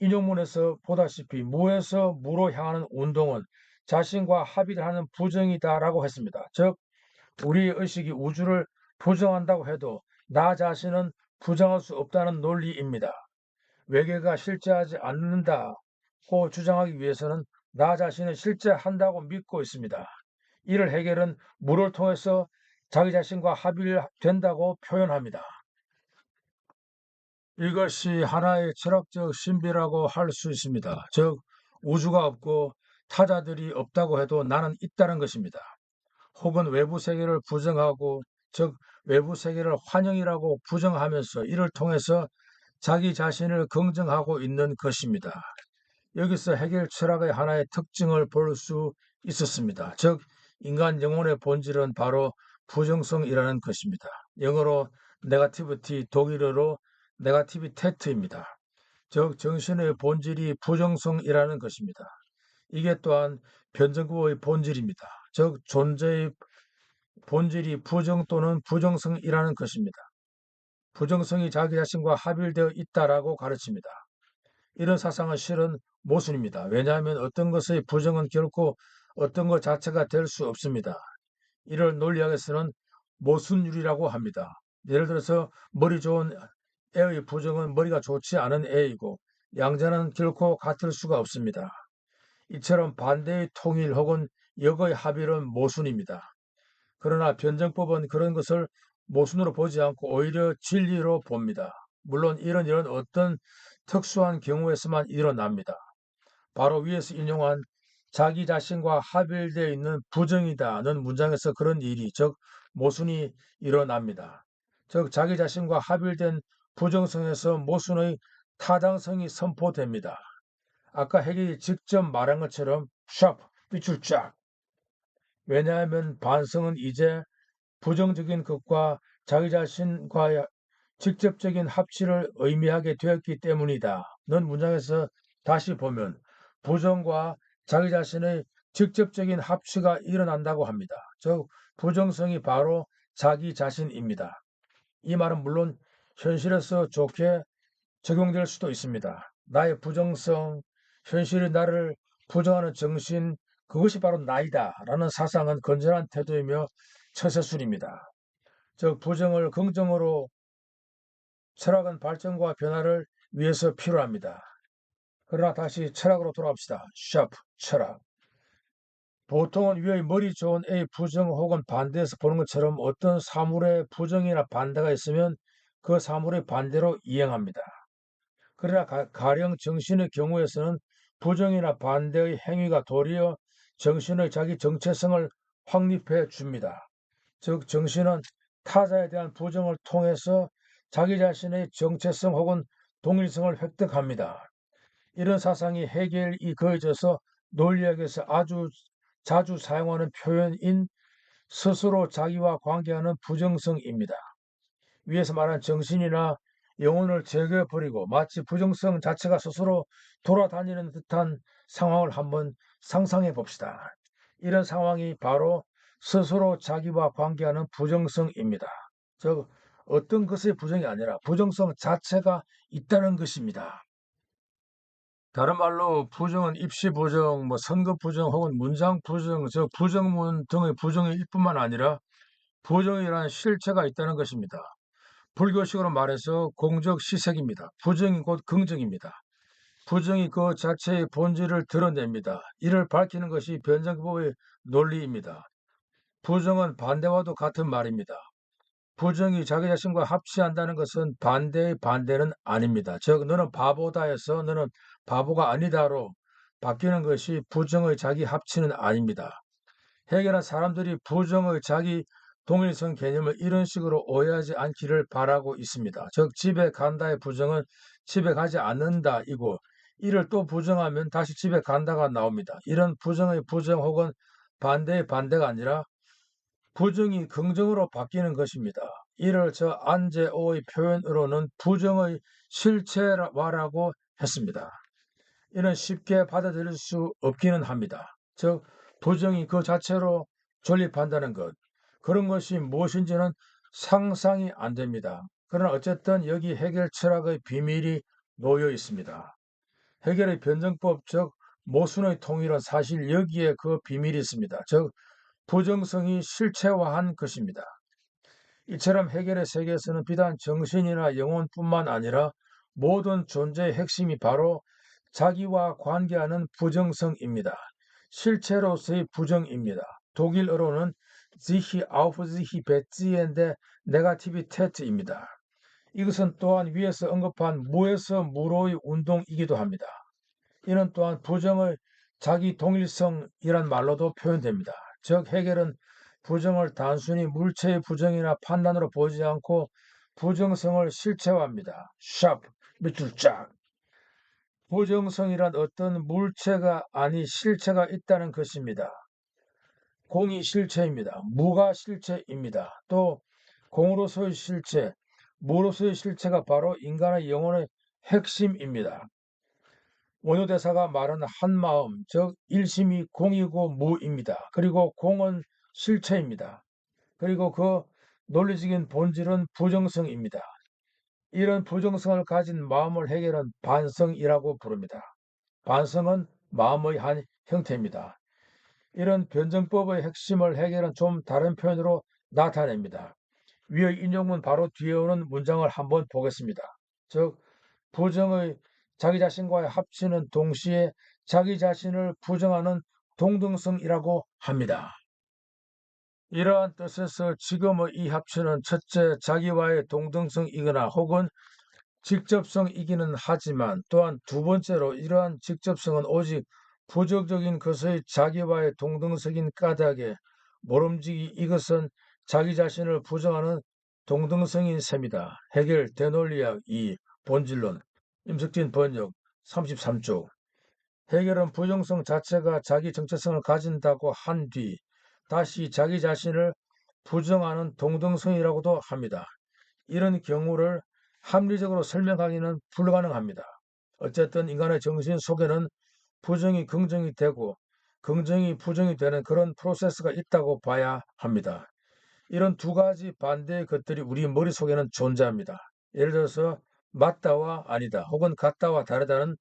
A: 인용문에서 보다시피 무에서 무로 향하는 운동은 자신과 합일하는 부정이다라고 했습니다. 즉 우리의 의식이 우주를 부정한다고 해도 나 자신은 부정할 수 없다는 논리입니다. 외계가 실제하지 않는다고 주장하기 위해서는 나 자신은 실제한다고 믿고 있습니다. 이를 해결은 무를 통해서 자기 자신과 합일된다고 표현합니다. 이것이 하나의 철학적 신비라고 할 수 있습니다. 즉 우주가 없고 타자들이 없다고 해도 나는 있다는 것입니다. 혹은 외부 세계를 부정하고 즉 외부 세계를 환영이라고 부정하면서 이를 통해서 자기 자신을 긍정하고 있는 것입니다. 여기서 해결 철학의 하나의 특징을 볼 수 있었습니다. 즉 인간 영혼의 본질은 바로 부정성이라는 것입니다. 영어로 네가티비티 독일어로 네가티비테트입니다. 즉 정신의 본질이 부정성이라는 것입니다. 이게 또한 변정구의 본질입니다. 즉 존재의 본질이 부정 또는 부정성이라는 것입니다. 부정성이 자기 자신과 합일되어 있다라고 가르칩니다. 이런 사상은 실은 모순입니다. 왜냐하면 어떤 것의 부정은 결코 어떤 것 자체가 될 수 없습니다. 이를 논리학에서는 모순율이라고 합니다. 예를 들어서 머리 좋은 애의 부정은 머리가 좋지 않은 애이고 양자는 결코 같을 수가 없습니다. 이처럼 반대의 통일 혹은 역의 합일은 모순입니다. 그러나 변정법은 그런 것을 모순으로 보지 않고 오히려 진리로 봅니다. 물론 이런 일은 어떤 특수한 경우에서만 일어납니다. 바로 위에서 인용한 자기 자신과 합일되어 있는 부정이다는 문장에서 그런 일이, 즉 모순이 일어납니다. 즉 자기 자신과 합일된 부정성에서 모순의 타당성이 선포됩니다. 아까 해결이 직접 말한 것처럼 샵, 삐출 쫙. 왜냐하면 반성은 이제 부정적인 것과 자기 자신과의 직접적인 합치를 의미하게 되었기 때문이다 는 문장에서 다시 보면 부정과 자기 자신의 직접적인 합치가 일어난다고 합니다. 즉 부정성이 바로 자기 자신입니다. 이 말은 물론 현실에서 좋게 적용될 수도 있습니다. 나의 부정성, 현실이 나를 부정하는 정신, 그것이 바로 나이다 라는 사상은 건전한 태도이며 처세술입니다. 즉 부정을 긍정으로 철학은 발전과 변화를 위해서 필요합니다. 그러나 다시 철학으로 돌아옵시다. 샤프, 철학. 보통은 위의 머리 좋은 A의 부정 혹은 반대에서 보는 것처럼 어떤 사물의 부정이나 반대가 있으면 그 사물의 반대로 이행합니다. 그러나 가령 정신의 경우에서는 부정이나 반대의 행위가 도리어 정신의 자기 정체성을 확립해 줍니다. 즉 정신은 타자에 대한 부정을 통해서 자기 자신의 정체성 혹은 동일성을 획득합니다. 이런 사상이 해결이 거해져서 논리학에서 아주 자주 사용하는 표현인 스스로 자기와 관계하는 부정성입니다. 위에서 말한 정신이나 영혼을 제거해버리고 마치 부정성 자체가 스스로 돌아다니는 듯한 상황을 한번 상상해 봅시다. 이런 상황이 바로 스스로 자기와 관계하는 부정성입니다. 즉 어떤 것의 부정이 아니라 부정성 자체가 있다는 것입니다. 다른 말로 부정은 입시 부정, 선거 부정 혹은 문장 부정, 즉 부정문 등의 부정일 뿐만 아니라 부정이라는 실체가 있다는 것입니다. 불교식으로 말해서 공적 시색입니다. 부정이 곧 긍정입니다. 부정이 그 자체의 본질을 드러냅니다. 이를 밝히는 것이 변정법의 논리입니다. 부정은 반대와도 같은 말입니다. 부정이 자기 자신과 합치한다는 것은 반대의 반대는 아닙니다. 즉 너는 바보다에서 너는 바보가 아니다로 바뀌는 것이 부정의 자기 합치는 아닙니다. 해결한 사람들이 부정의 자기 동일성 개념을 이런 식으로 오해하지 않기를 바라고 있습니다. 즉 집에 간다의 부정은 집에 가지 않는다이고 이를 또 부정하면 다시 집에 간다가 나옵니다. 이런 부정의 부정 혹은 반대의 반대가 아니라 부정이 긍정으로 바뀌는 것입니다. 이를 저 안제오의 표현으로는 부정의 실체화라고 했습니다. 이는 쉽게 받아들일 수 없기는 합니다. 즉 부정이 그 자체로 존립한다는 것, 그런 것이 무엇인지는 상상이 안 됩니다. 그러나 어쨌든 여기 해결 철학의 비밀이 놓여 있습니다. 해결의 변정법, 즉 모순의 통일은 사실 여기에 그 비밀이 있습니다. 즉 부정성이 실체화한 것입니다. 이처럼 해결의 세계에서는 비단 정신이나 영혼뿐만 아니라 모든 존재의 핵심이 바로 자기와 관계하는 부정성입니다. 실체로서의 부정입니다. 독일어로는 sich auf sich beziehende Negativität입니다. 이것은 또한 위에서 언급한 무에서 무로의 운동이기도 합니다. 이는 또한 부정의 자기 동일성이란 말로도 표현됩니다. 즉 해결은 부정을 단순히 물체의 부정이나 판단으로 보지 않고 부정성을 실체화합니다. 샵, 밑줄 쫙. 부정성이란 어떤 물체가 아니 실체가 있다는 것입니다. 공이 실체입니다. 무가 실체입니다. 또 공으로서의 실체, 무로서의 실체가 바로 인간의 영혼의 핵심입니다. 원효대사가 말하는 한마음, 즉 일심이 공이고 무입니다. 그리고 공은 실체입니다. 그리고 그 논리적인 본질은 부정성입니다. 이런 부정성을 가진 마음을 해결은 반성이라고 부릅니다. 반성은 마음의 한 형태입니다. 이런 변정법의 핵심을 해결은 좀 다른 표현으로 나타냅니다. 위의 인용문 바로 뒤에 오는 문장을 한번 보겠습니다. 즉, 부정의 자기 자신과의 합치는 동시에 자기 자신을 부정하는 동등성이라고 합니다. 이러한 뜻에서 지금의 이 합치는 첫째 자기와의 동등성이거나 혹은 직접성이기는 하지만 또한 두 번째로 이러한 직접성은 오직 부정적인 것의 자기와의 동등성인 까닭에 모름지기 이것은 자기 자신을 부정하는 동등성인 셈이다. 해겔 대논리학 2 본질론 임석진 번역 33쪽. 해겔은 부정성 자체가 자기 정체성을 가진다고 한 뒤 다시 자기 자신을 부정하는 동등성이라고도 합니다. 이런 경우를 합리적으로 설명하기는 불가능합니다. 어쨌든 인간의 정신 속에는 부정이 긍정이 되고 긍정이 부정이 되는 그런 프로세스가 있다고 봐야 합니다. 이런 두 가지 반대의 것들이 우리 머릿속에는 존재합니다. 예를 들어서 맞다와 아니다 혹은 같다와 다르다는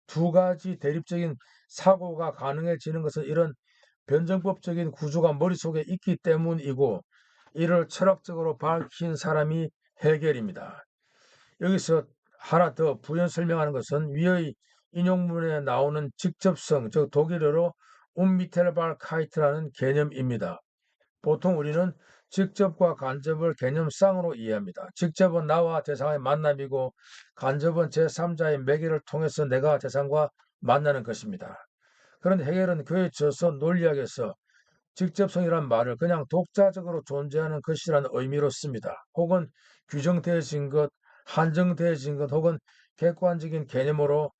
A: 두 가지 대립적인 사고가 가능해지는 것은 이런 변정법적인 구조가 머릿속에 있기 때문이고 이를 철학적으로 밝힌 사람이 해겔입니다. 여기서 하나 더 부연 설명하는 것은 위의 인용문에 나오는 직접성, 즉 독일어로 unmittelbarkeit라는 개념입니다. 보통 우리는 직접과 간접을 개념상으로 이해합니다. 직접은 나와 대상의 만남이고 간접은 제3자의 매개를 통해서 내가 대상과 만나는 것입니다. 그런데 해겔은 그에 져서 논리학에서 직접성이란 말을 그냥 독자적으로 존재하는 것이라는 의미로 씁니다. 혹은 규정되어진 것, 한정되어진 것, 혹은 객관적인 개념으로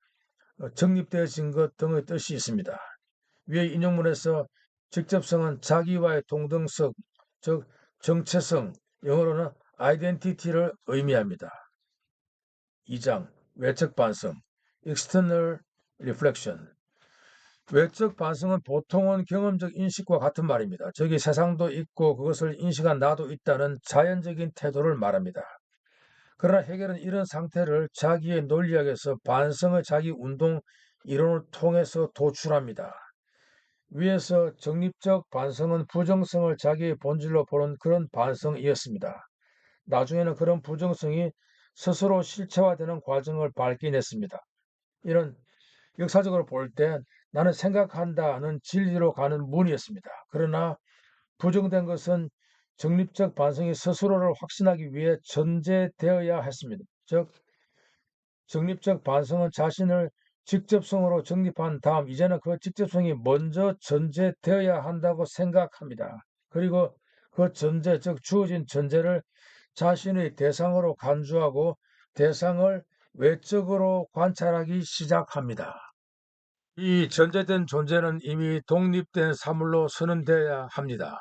A: 정립되어진 것 등의 뜻이 있습니다. 위의 인용문에서 직접성은 자기와의 동등성, 즉 정체성, 영어로는 identity를 의미합니다. 2장 외적 반성, external reflection. 외적 반성은 보통은 경험적 인식과 같은 말입니다. 저기 세상도 있고 그것을 인식한 나도 있다는 자연적인 태도를 말합니다. 그러나 해겔은 이런 상태를 자기의 논리학에서 반성의 자기 운동 이론을 통해서 도출합니다. 위에서 정립적 반성은 부정성을 자기의 본질로 보는 그런 반성이었습니다. 나중에는 그런 부정성이 스스로 실체화되는 과정을 밝혀냈습니다. 이런 역사적으로 볼 때 나는 생각한다는 진리로 가는 문이었습니다. 그러나 부정된 것은 정립적 반성이 스스로를 확신하기 위해 전제되어야 했습니다. 즉, 정립적 반성은 자신을 직접성으로 정립한 다음 이제는 그 직접성이 먼저 전제되어야 한다고 생각합니다. 그리고 그 전제, 즉 주어진 전제를 자신의 대상으로 간주하고 대상을 외적으로 관찰하기 시작합니다. 이 전제된 존재는 이미 독립된 사물로 선언되어야 합니다.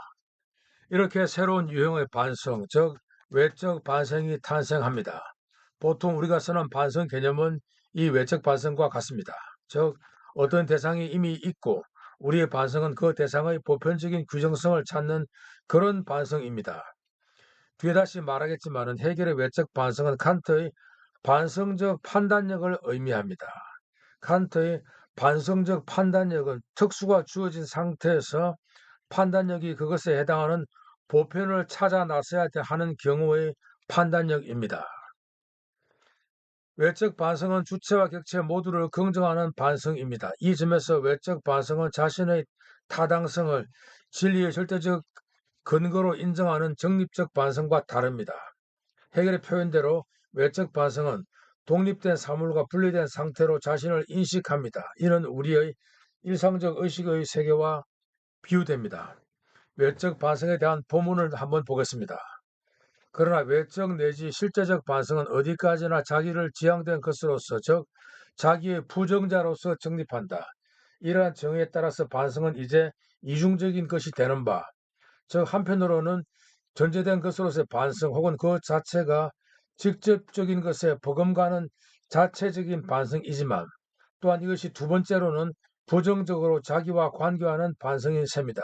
A: 이렇게 새로운 유형의 반성, 즉 외적 반성이 탄생합니다. 보통 우리가 쓰는 반성 개념은 이 외적 반성과 같습니다. 즉 어떤 대상이 이미 있고 우리의 반성은 그 대상의 보편적인 규정성을 찾는 그런 반성입니다. 뒤에 다시 말하겠지만 해겔의 외적 반성은 칸트의 반성적 판단력을 의미합니다. 칸트의 반성적 판단력은 특수가 주어진 상태에서 판단력이 그것에 해당하는 보편을 찾아 나서야 하는 경우의 판단력입니다. 외적 반성은 주체와 객체 모두를 긍정하는 반성입니다. 이 점에서 외적 반성은 자신의 타당성을 진리의 절대적 근거로 인정하는 정립적 반성과 다릅니다. 해겔의 표현대로 외적 반성은 독립된 사물과 분리된 상태로 자신을 인식합니다. 이는 우리의 일상적 의식의 세계와 비유됩니다. 외적 반성에 대한 본문을 한번 보겠습니다. 그러나 외적 내지 실제적 반성은 어디까지나 자기를 지향된 것으로서 즉 자기의 부정자로서 정립한다. 이러한 정의에 따라서 반성은 이제 이중적인 것이 되는 바, 즉 한편으로는 전제된 것으로서의 반성 혹은 그 자체가 직접적인 것에 버금가는 자체적인 반성이지만 또한 이것이 두 번째로는 부정적으로 자기와 관계하는 반성인 셈이다.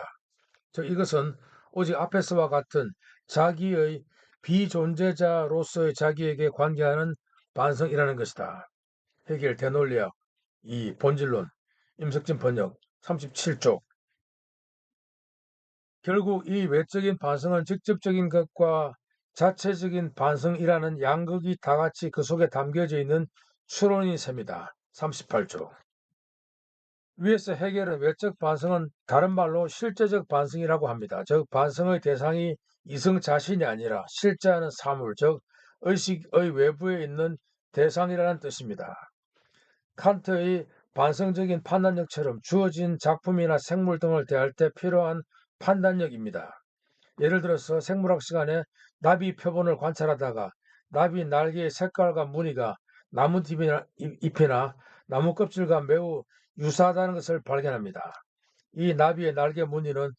A: 즉 이것은 오직 앞에서와 같은 자기의 비존재자로서의 자기에게 관계하는 반성이라는 것이다. 해겔 대논리학 2 본질론 임석진 번역 37쪽. 결국 이 외적인 반성은 직접적인 것과 자체적인 반성이라는 양극이 다같이 그 속에 담겨져 있는 추론인 셈이다. 38조. 위에서 해결은 외적 반성은 다른 말로 실제적 반성이라고 합니다. 즉 반성의 대상이 이성 자신이 아니라 실제하는 사물, 즉 의식의 외부에 있는 대상이라는 뜻입니다. 칸트의 반성적인 판단력처럼 주어진 작품이나 생물 등을 대할 때 필요한 판단력입니다. 예를 들어서 생물학 시간에 나비 표본을 관찰하다가 나비 날개의 색깔과 무늬가 나뭇잎이나 나무 껍질과 매우 유사하다는 것을 발견합니다. 이 나비의 날개 무늬는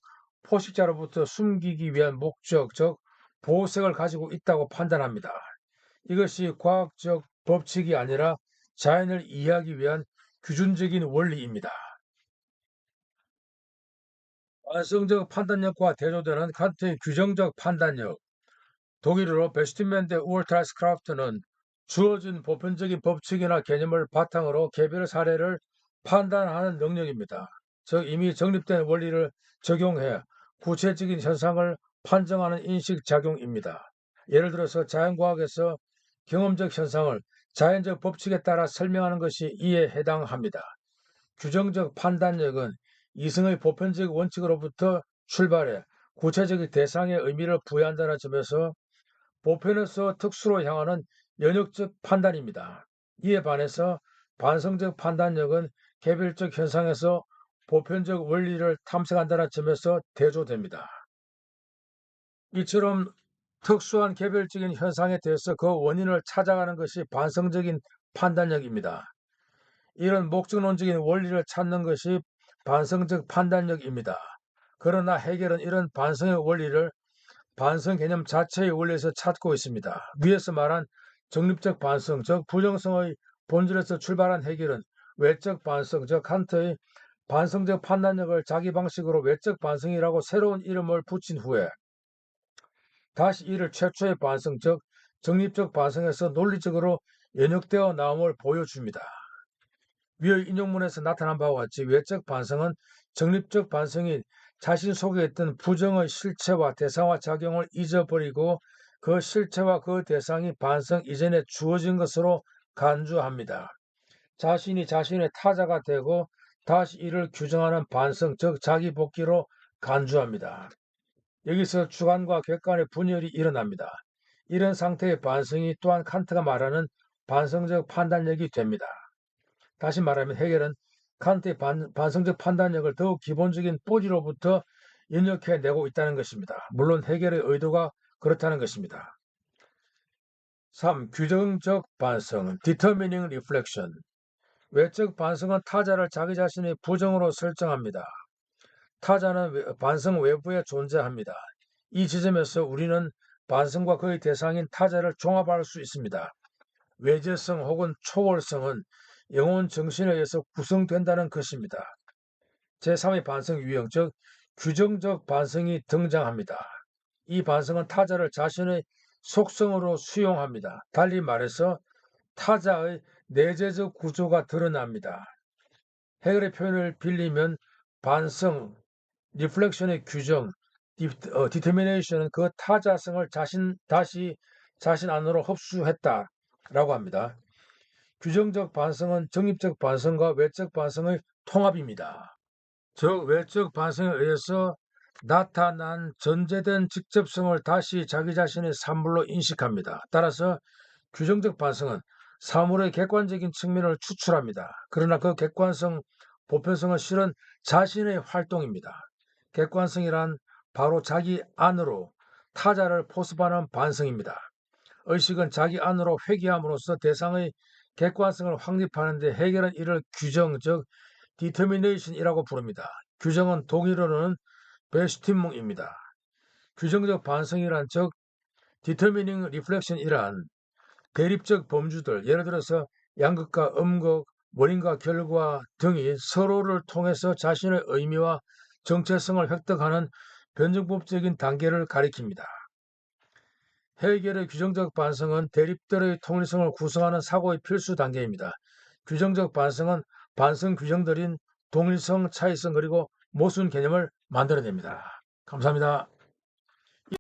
A: 포식자로부터 숨기기 위한 목적, 즉 보호색을 가지고 있다고 판단합니다. 이것이 과학적 법칙이 아니라 자연을 이해하기 위한 규준적인 원리입니다. 완성적 판단력과 대조되는 칸트의 규정적 판단력, 독일어로 베스트맨 대 우르타이스 크라프트는 주어진 보편적인 법칙이나 개념을 바탕으로 개별 사례를 판단하는 능력입니다. 즉 이미 정립된 원리를 적용해 구체적인 현상을 판정하는 인식작용입니다. 예를 들어서 자연과학에서 경험적 현상을 자연적 법칙에 따라 설명하는 것이 이에 해당합니다. 규정적 판단력은 이성의 보편적 원칙으로부터 출발해 구체적 대상의 의미를 부여한다는 점에서 보편에서 특수로 향하는 연역적 판단입니다. 이에 반해서 반성적 판단력은 개별적 현상에서 보편적 원리를 탐색한다는 점에서 대조됩니다. 이처럼 특수한 개별적인 현상에 대해서 그 원인을 찾아가는 것이 반성적인 판단력입니다. 이런 목적론적인 원리를 찾는 것이 반성적 판단력입니다. 그러나 해결은 이런 반성의 원리를 반성 개념 자체의 원리에서 찾고 있습니다. 위에서 말한 정립적 반성, 즉 부정성의 본질에서 출발한 해결은 외적 반성, 즉 칸트의 반성적 판단력을 자기 방식으로 외적 반성이라고 새로운 이름을 붙인 후에 다시 이를 최초의 반성, 즉 정립적 반성에서 논리적으로 연역되어 나옴을 보여줍니다. 위의 인용문에서 나타난 바와 같이 외적 반성은 정립적 반성이 자신 속에 있던 부정의 실체와 대상화 작용을 잊어버리고 그 실체와 그 대상이 반성 이전에 주어진 것으로 간주합니다. 자신이 자신의 타자가 되고 다시 이를 규정하는 반성, 즉 자기 복귀로 간주합니다. 여기서 주관과 객관의 분열이 일어납니다. 이런 상태의 반성이 또한 칸트가 말하는 반성적 판단력이 됩니다. 다시 말하면 해결은 칸트의 반성적 판단력을 더욱 기본적인 뿌리로부터 연역해내고 있다는 것입니다. 물론 해결의 의도가 그렇다는 것입니다. 3. 규정적 반성, determining reflection. 외적 반성은 타자를 자기 자신의 부정으로 설정합니다. 타자는 반성 외부에 존재합니다. 이 지점에서 우리는 반성과 그의 대상인 타자를 종합할 수 있습니다. 외재성 혹은 초월성은 영혼 정신에 의해서 구성된다는 것입니다. 제3의 반성 유형, 즉 규정적 반성이 등장합니다. 이 반성은 타자를 자신의 속성으로 수용합니다. 달리 말해서 타자의 내재적 구조가 드러납니다. 해결의 표현을 빌리면 반성, 리플렉션의 규정, 디터미네이션은 그 타자성을 다시 자신 안으로 흡수했다라고 합니다. 규정적 반성은 정립적 반성과 외적 반성의 통합입니다. 즉 외적 반성에 의해서 나타난 전제된 직접성을 다시 자기 자신의 산물로 인식합니다. 따라서 규정적 반성은 사물의 객관적인 측면을 추출합니다. 그러나 그 객관성, 보편성은 실은 자신의 활동입니다. 객관성이란 바로 자기 안으로 타자를 포섭하는 반성입니다. 의식은 자기 안으로 회귀함으로써 대상의 객관성을 확립하는 데 해결은 이를 규정, 즉 determination이라고 부릅니다. 규정은 독일어로는 베스티뭉입니다. 규정적 반성이란 즉 determining reflection이란 대립적 범주들, 예를 들어서 양극과 음극, 원인과 결과 등이 서로를 통해서 자신의 의미와 정체성을 획득하는 변증법적인 단계를 가리킵니다. 헤gel의 규정적 반성은 대립들의 통일성을 구성하는 사고의 필수 단계입니다. 규정적 반성은 반성 규정들인 동일성, 차이성 그리고 모순 개념을 만들어냅니다. 감사합니다.